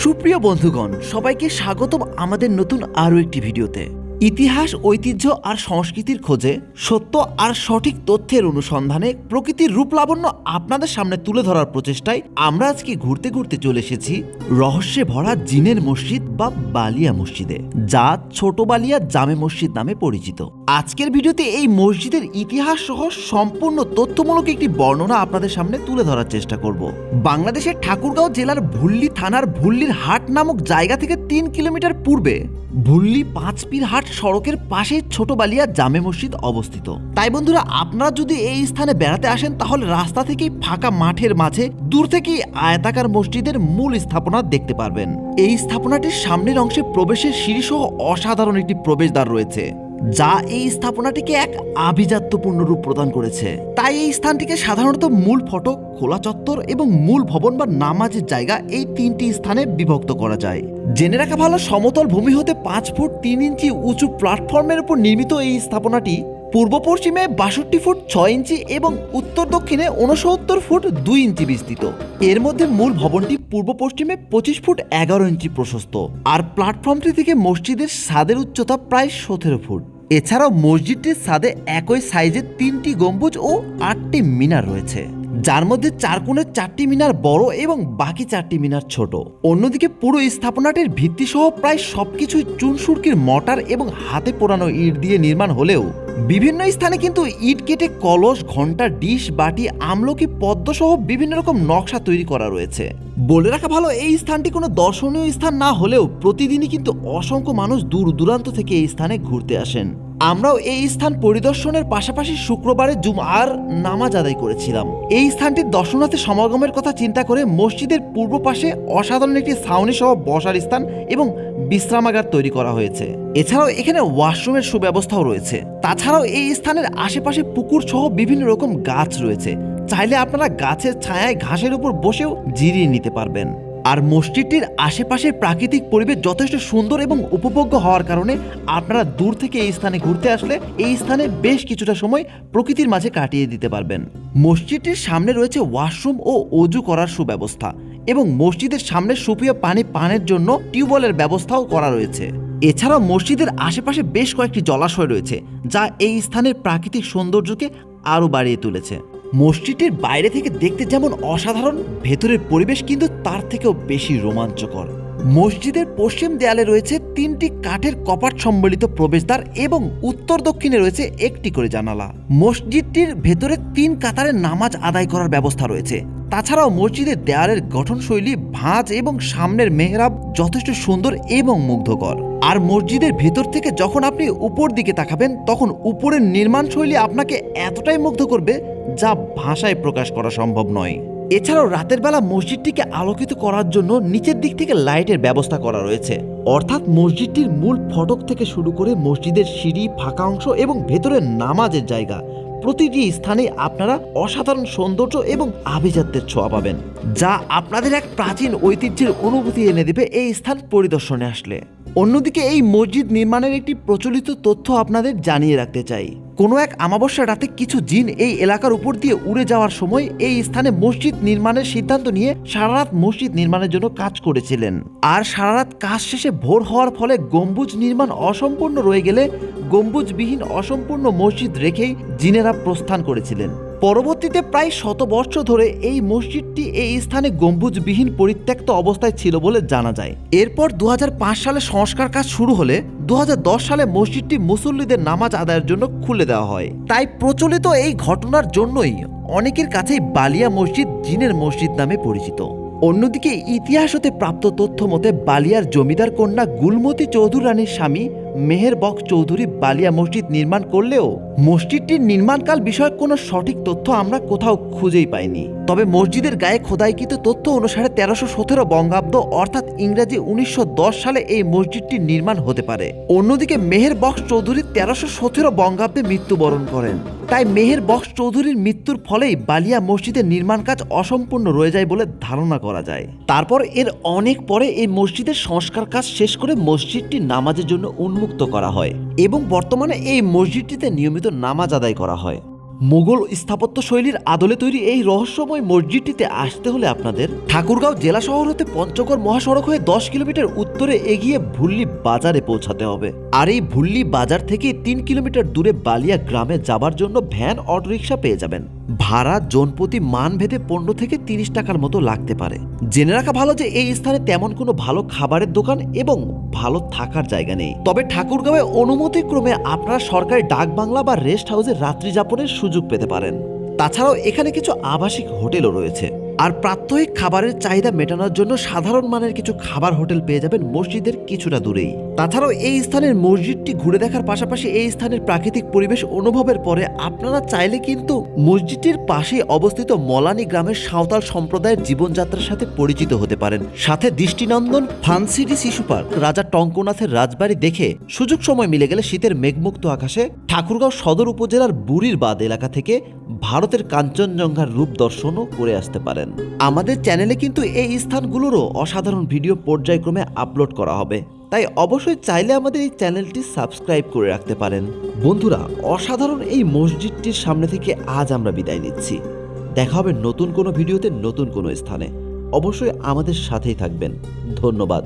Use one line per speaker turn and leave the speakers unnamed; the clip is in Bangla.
সুপ্রিয় বন্ধুগণ, সবাইকে স্বাগতম আমাদের নতুন আরও একটি ভিডিওতে। ইতিহাস, ঐতিহ্য আর সংস্কৃতির খোঁজে সত্য আর সঠিক তথ্যের অনুসন্ধানে প্রকৃতির রূপ লাবণ্য আপনাদের সামনে তুলে ধরার প্রচেষ্টায় আমরা আজকে ঘুরতে ঘুরতে চলে এসেছি রহস্যে ভরা জিনের মসজিদ বা বালিয়া মসজিদে, যা ছোট বালিয়া জামে মসজিদ নামে পরিচিত। আজকের ভিডিওতে এই মসজিদের ইতিহাস সহ সম্পূর্ণ তথ্যমূলক একটি বর্ণনা আপনাদের সামনে তুলে ধরার চেষ্টা করব। বাংলাদেশের ঠাকুরগাঁও জেলার ভুল্লি থানার ভুল্লির হাট নামক জায়গা থেকে 3 কিলোমিটার পূর্বে ভুল্লি পাঁচপীর হাট সড়কের পাশে ছোট বালিয়া জামে মসজিদ অবস্থিত। তাই বন্ধুরা, আপনারা যদি এই স্থানে বেড়াতে আসেন তাহলে রাস্তা থেকেই ফাঁকা মাঠের মাঝে দূর থেকেই আয়তাকার মসজিদের মূল স্থাপনা দেখতে পারবেন। এই স্থাপনাটির সামনের অংশে প্রবেশের সিঁড়ি সহ অসাধারণ একটি প্রবেশদ্বার রয়েছে, যা এই স্থাপনাটিকে এক আভিজাত্যপূর্ণ রূপ প্রদান করেছে। তাই এই স্থানটিকে সাধারণত মূল ফটক, খোলা চত্বর এবং মূল ভবন বা নামাজের জায়গা এই 3টি স্থানে বিভক্ত করা যায়। জেনে রাখা ভালো, সমতল ভূমি হতে 5 ফুট 3 ইঞ্চি উঁচু প্ল্যাটফর্মের উপর নির্মিত এই স্থাপনাটি পূর্ব পশ্চিমে 62 ফুট 6 ইঞ্চি এবং উত্তর দক্ষিণে 69 ফুট 2 ইঞ্চি বিস্তৃত। এর মধ্যে মূল ভবনটি পূর্ব পশ্চিমে 25 ফুট 11 ইঞ্চি প্রশস্ত, আর প্ল্যাটফর্মটি থেকে মসজিদের ছাদের উচ্চতা প্রায় 17 ফুট। এছাড়াও মসজিদটির ছাদে একই সাইজের 3টি গম্বুজ ও 8টি মিনার রয়েছে, যার মধ্যে 4 কোণের 4টি মিনার বড় এবং বাকি 4টি মিনার ছোট। অন্যদিকে পুরো স্থাপনাটির ভিত্তি সহ প্রায় সবকিছুই চুনসুরকির মর্টার এবং হাতে পোড়ানো ইট দিয়ে নির্মাণ হলেও বিভিন্ন স্থানে কিন্তু ইট কেটে কলস, ঘণ্টা, ডিশ, বাটি, আমলকি, পদ্ম সহ বিভিন্ন রকম নকশা তৈরি করা রয়েছে। বলে রাখা ভালো, এই স্থানটি কোনো দর্শনীয় স্থান না হলেও প্রতিদিনই কিন্তু অসংখ্য মানুষ দূর দূরান্ত থেকে এই স্থানে ঘুরতে আসেন। আমরাও এই স্থান পরিদর্শনের পাশাপাশি শুক্রবারে জুমআর নামাজ আদায় করেছিলাম। এই স্থানটির দর্শনার্থী সমাগমের কথা চিন্তা করে মসজিদের পূর্ব পাশে অসাধারণ একটি ছাউনি সহ বসার স্থান এবং বিশ্রামাগার তৈরি করা হয়েছে। এছাড়াও এখানে ওয়াশরুমের সুব্যবস্থাও রয়েছে। তাছাড়াও এই স্থানের আশেপাশে পুকুর সহ বিভিন্ন রকম গাছ রয়েছে, চাইলে আপনারা গাছের ছায়ায় ঘাসের উপর বসেও জিরিয়ে নিতে পারবেন। আর মসজিদটির আশেপাশের প্রাকৃতিক পরিবেশ যথেষ্ট সুন্দর এবং উপভোগ্য হওয়ার কারণে আপনারা দূর থেকে এই স্থানে ঘুরতে আসলে এই স্থানে বেশ কিছুটা সময় প্রকৃতির মাঝে কাটিয়ে দিতে পারবেন। মসজিদটির সামনে রয়েছে ওয়াশরুম ও অজু করার সুব্যবস্থা এবং মসজিদের সামনে সুপেয় পানি পানের জন্য টিউবওয়েলের ব্যবস্থাও করা রয়েছে। এছাড়াও মসজিদের আশেপাশে বেশ কয়েকটি জলাশয় রয়েছে, যা এই স্থানের প্রাকৃতিক সৌন্দর্যকে আরও বাড়িয়ে তুলেছে। মসজিদটির বাইরে থেকে দেখতে যেমন অসাধারণ, ভেতরের পরিবেশ কিন্তু তার থেকেও বেশি রোমাঞ্চকর। মসজিদের পশ্চিম দেয়ালে রয়েছে 3টি কাঠের কপাট সম্বলিত প্রবেশদ্বার এবং উত্তর দক্ষিণে রয়েছে 1টি করে জানালা। মসজিদটির ভেতরে 3 কাতারে নামাজ আদায় করার ব্যবস্থা রয়েছে। তাছাড়াও মসজিদের দেয়ালের গঠনশৈলী, ভাঁজ এবং সামনের মেহরাব যথেষ্ট সুন্দর এবং মুগ্ধকর। আর মসজিদের ভেতর থেকে যখন আপনি উপর দিকে তাকাবেন তখন উপরের নির্মাণশৈলী আপনাকে এতটাই মুগ্ধ করবে যা ভাষায় প্রকাশ করা সম্ভব নয়। এছাড়াও রাতের বেলা মসজিদটিকে আলোকিত করার জন্য নিচের দিক থেকে লাইটের ব্যবস্থা করা রয়েছে, অর্থাৎ মসজিদটির মূল ফটক থেকে শুরু করে মসজিদের সিঁড়ি, ফাঁকা অংশ এবং ভেতরের নামাজের জায়গা প্রতিটি স্থানে আপনারা অসাধারণ সৌন্দর্য এবং আভিজাত্যের ছোঁয়া পাবেন, যা আপনাদের এক প্রাচীন ঐতিহ্যের অনুভূতি এনে দেবে এই স্থান পরিদর্শনে আসলে। অন্যদিকে এই মসজিদ নির্মাণের একটি প্রচলিত তথ্য আপনাদের জানিয়ে রাখতে চাই। কোনো এক অমাবস্যার রাতে কিছু জিন এই এলাকার উপর দিয়ে উড়ে যাওয়ার সময় এই স্থানে মসজিদ নির্মাণের সিদ্ধান্ত নিয়ে সারা রাত মসজিদ নির্মাণের জন্য কাজ করেছিলেন। আর সারা রাত কাজ শেষে ভোর হওয়ার ফলে গম্বুজ নির্মাণ অসম্পূর্ণ রয়ে গেলে গম্বুজবিহীন অসম্পূর্ণ মসজিদ রেখেই জিনেরা প্রস্থান করেছিলেন। পরবর্তীতে প্রায় 100 বর্ষ ধরে এই মসজিদটি এই স্থানে গম্বুজবিহীন পরিত্যক্ত অবস্থায় ছিল বলে জানা যায়। এরপর 2005 সালে সংস্কার কাজ শুরু হলে 2010 সালে মসজিদটি মুসল্লিদের নামাজ আদায়ের জন্য খুলে দেওয়া হয়। তাই প্রচলিত এই ঘটনার জন্যই অনেকের কাছেই বালিয়া মসজিদ জিনের মসজিদ নামে পরিচিত। অন্যদিকে ইতিহাস হতে প্রাপ্ত তথ্য মতে বালিয়ার জমিদার কন্যা গুলমতি চৌধুরী রানীর স্বামী মেহের বক্স চৌধুরী বালিয়া মসজিদ নির্মাণ করলেও মসজিদটির নির্মাণকাল বিষয়ক কোনো সঠিক তথ্য আমরা কোথাও খুঁজেই পাইনি। তবে মসজিদের গায়ে খোদাইকৃত তথ্য অনুসারে 1317 বঙ্গাব্দ অর্থাৎ ইংরেজি 1910 সালে এই মসজিদটির নির্মাণ হতে পারে। অন্যদিকে মেহের বক্স চৌধুরী 1317 বঙ্গাব্দে মৃত্যুবরণ করেন। তাই মেহের বক্স চৌধুরীর মৃত্যুর ফলেই বালিয়া মসজিদের নির্মাণ কাজ অসম্পূর্ণ রয়ে যায় বলে ধারণা করা যায়। তারপর এর অনেক পরে এই মসজিদের সংস্কার কাজ শেষ করে মসজিদটি নামাজের জন্য উন্মুক্ত করা হয় এবং বর্তমানে এই মসজিদটিতে নিয়মিত নামাজ আদায় করা হয়। মোগল স্থাপত্য শৈলীর আদলে তৈরি এই রহস্যময় মসজিদটিতে আসতে হলে আপনাদের ঠাকুরগাঁও জেলা শহর হতে পঞ্চগড় মহাসড়ক হয়ে 10 কিলোমিটার উত্তরে এগিয়ে ভুল্লি বাজারে পৌঁছাতে হবে। আর এই ভুল্লি বাজার থেকে 3 কিলোমিটার দূরে বালিয়া গ্রামে যাবার জন্য ভ্যান অটোরিকশা পেয়ে যাবেন। ভাড়া জনপ্রতি মানভেদে 15 থেকে 30 টাকার মতো লাগতে পারে। জেনে রাখা ভালো যে এই স্থানে তেমন কোনো ভালো খাবারের দোকান এবং ভালো থাকার জায়গা নেই। তবে ঠাকুরগাঁওয়ে অনুমতিক্রমে আপনারা সরকারি ডাক বাংলা বা রেস্ট হাউসে রাত্রি যাপনের সুযোগ পেতে পারেন। তাছাড়াও এখানে কিছু আবাসিক হোটেলও রয়েছে। আর প্রাত্যহিক খাবারের চাহিদা মেটানোর জন্য সাধারণ মানের কিছু খাবার হোটেল পেয়ে যাবেন মসজিদের কিছুটা দূরেই। তাছাড়াও এই স্থানের মসজিদটি ঘুরে দেখার পাশাপাশি এই স্থানের প্রাকৃতিক পরিবেশ অনুভবের পরে আপনারা চাইলে কিন্তু মসজিদটির পাশে অবস্থিত মলানি গ্রামের সাঁওতাল সম্প্রদায়ের জীবনযাত্রার সাথে পরিচিত হতে পারেন। সাথে দৃষ্টিনন্দন ফানসিটি শিশু পার্ক, রাজা টঙ্কনাথের রাজবাড়ি দেখে সুযোগ সময় মিলে গেলে শীতের মেঘমুক্ত আকাশে ঠাকুরগাঁও সদর উপজেলার বুড়ির বাদ এলাকা থেকে ভারতের কাঞ্চনজঙ্ঘার রূপ দর্শনও করে আসতে পারেন। আমাদের চ্যানেলে কিন্তু এই স্থানগুলোরও অসাধারণ ভিডিও পর্যায়ক্রমে আপলোড করা হবে, তাই অবশ্যই চাইলে আমাদের এই চ্যানেলটি সাবস্ক্রাইব করে রাখতে পারেন। বন্ধুরা, অসাধারণ এই মসজিদটির সামনে থেকে আজ আমরা বিদায় নিচ্ছি। দেখা হবে নতুন কোনো ভিডিওতে নতুন কোনো স্থানে। অবশ্যই আমাদের সাথেই থাকবেন। ধন্যবাদ।